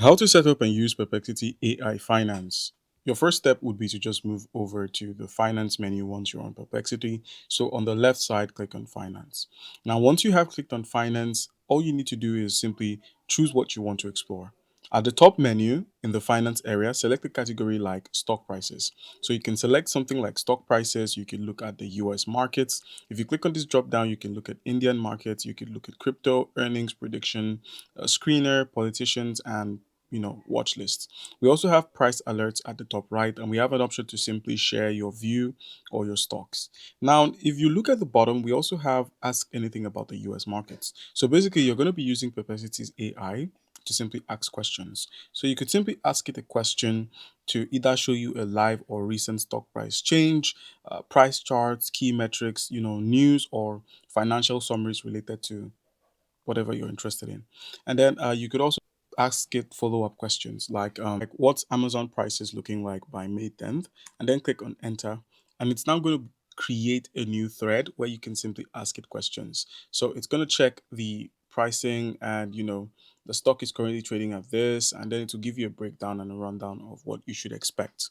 How to set up and use Perplexity AI Finance. Your first step would be to just move over to the finance menu once you're on Perplexity. So on the left side, click on finance. Now, once you have clicked on finance, all you need to do is simply choose what you want to explore. At the top menu in the finance area, select a category like stock prices. So you can select something like stock prices. You can look at the US markets. If you click on this drop down, you can look at Indian markets. You can look at crypto, earnings prediction, screener, politicians, and watch lists. We also have price alerts at the top right, and we have an option to simply share your view or your stocks. Now, if you look at the bottom, we also have ask anything about the US markets. So basically, you're going to be using Perplexity's AI to simply ask questions. So you could simply ask it a question to either show you a live or recent stock price change, price charts, key metrics, news or financial summaries related to whatever you're interested in. And then you could also ask it follow-up questions like what's Amazon prices looking like by May 10th, and then click on enter. And it's now going to create a new thread where you can simply ask it questions. So it's going to check the pricing and the stock is currently trading at this, and then it will give you a breakdown and a rundown of what you should expect.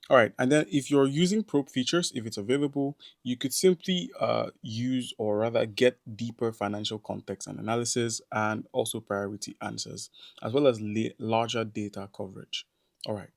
All right, and then if you're using probe features, if it's available, you could simply use or rather get deeper financial context and analysis and also priority answers, as well as larger data coverage. All right.